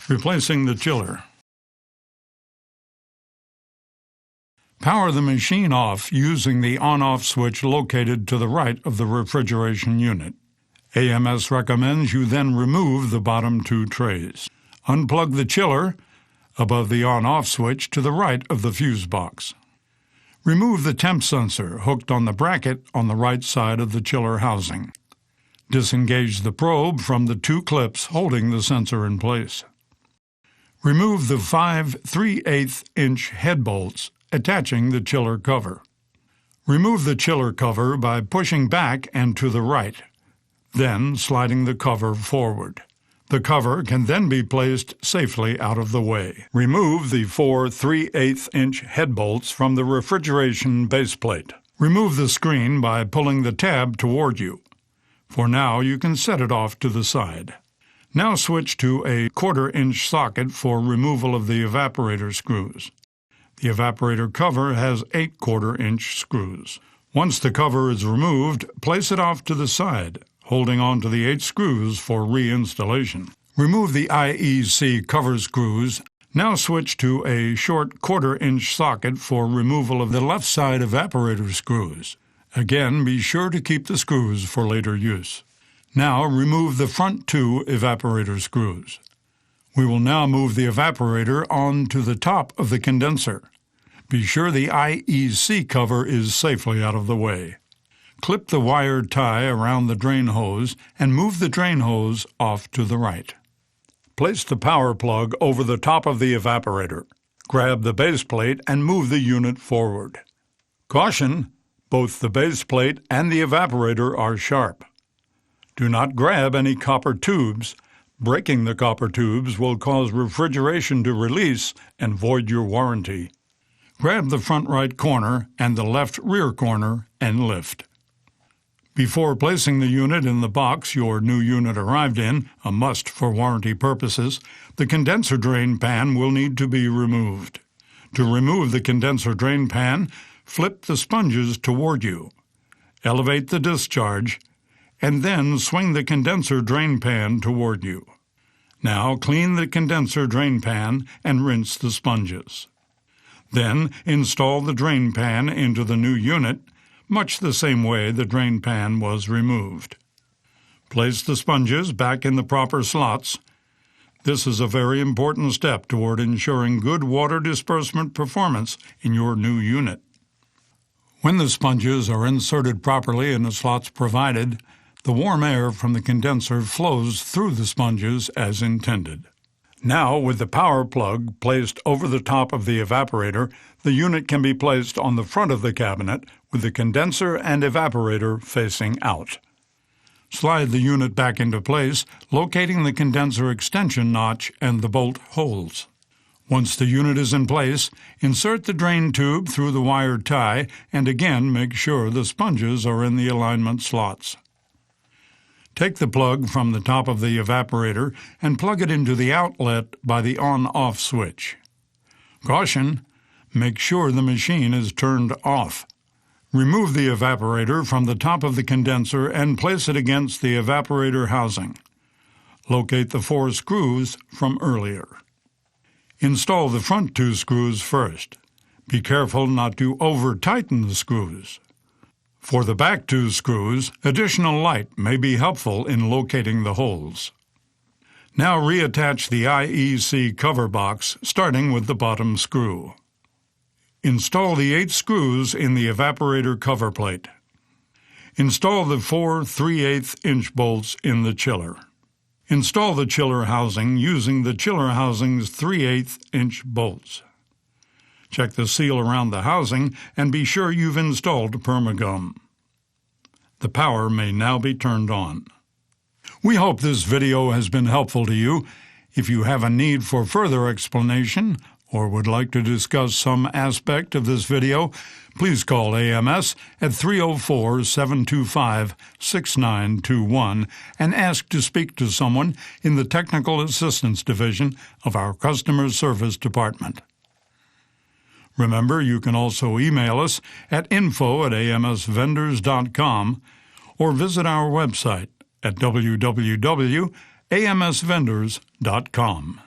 Replacing the chiller. Power the machine off using the on-off switch located to the right of the refrigeration unit. AMS recommends you then remove the bottom two trays. Unplug the chiller above the on-off switch to the right of the fuse box. Remove the temp sensor hooked on the bracket on the right side of the chiller housing. Disengage the probe from the two clips holding the sensor in place. Remove the 5 3/8-inch head bolts attaching the chiller cover. Remove the chiller cover by pushing back and to the right, then sliding the cover forward. The cover can then be placed safely out of the way. Remove the 4 3/8-inch head bolts from the refrigeration base plate. Remove the screen by pulling the tab toward you. For now, you can set it off to the side. Now switch to a 1/4-inch socket for removal of the evaporator screws. The evaporator cover has 8 1/4-inch screws. Once the cover is removed, place it off to the side, holding on to the 8 screws for reinstallation. Remove the IEC cover screws. Now switch to a short 1/4-inch socket for removal of the left side evaporator screws. Again, be sure to keep the screws for later use. Now remove the front 2 evaporator screws. We will now move the evaporator onto the top of the condenser. Be sure the IEC cover is safely out of the way. Clip the wire tie around the drain hose and move the drain hose off to the right. Place the power plug over the top of the evaporator. Grab the base plate and move the unit forward. Caution! Both the base plate and the evaporator are sharp. Do not grab any copper tubes. Breaking the copper tubes will cause refrigeration to release and void your warranty. Grab the front right corner and the left rear corner and lift. Before placing the unit in the box your new unit arrived in, a must for warranty purposes, the condenser drain pan will need to be removed. To remove the condenser drain pan, flip the sponges toward you. Elevate the discharge, and then swing the condenser drain pan toward you. Now clean the condenser drain pan and rinse the sponges. Then install the drain pan into the new unit, much the same way the drain pan was removed. Place the sponges back in the proper slots. This is a very important step toward ensuring good water disbursement performance in your new unit. When the sponges are inserted properly in the slots provided, the warm air from the condenser flows through the sponges as intended. Now, with the power plug placed over the top of the evaporator, the unit can be placed on the front of the cabinet with the condenser and evaporator facing out. Slide the unit back into place, locating the condenser extension notch and the bolt holes. Once the unit is in place, insert the drain tube through the wire tie and again make sure the sponges are in the alignment slots. Take the plug from the top of the evaporator and plug it into the outlet by the on-off switch. Caution! Make sure the machine is turned off. Remove the evaporator from the top of the condenser and place it against the evaporator housing. Locate the 4 screws from earlier. Install the front 2 screws first. Be careful not to over-tighten the screws. For the back 2 screws, additional light may be helpful in locating the holes. Now reattach the IEC cover box, starting with the bottom screw. Install the 8 screws in the evaporator cover plate. Install the 4 3/8-inch bolts in the chiller. Install the chiller housing using the chiller housing's 3/8-inch bolts. Check the seal around the housing and be sure you've installed Permagum. The power may now be turned on. We hope this video has been helpful to you. If you have a need for further explanation or would like to discuss some aspect of this video, please call AMS at 304-725-6921 and ask to speak to someone in the Technical Assistance Division of our Customer Service Department. Remember, you can also email us at info@amsvendors.com or visit our website at www.amsvendors.com.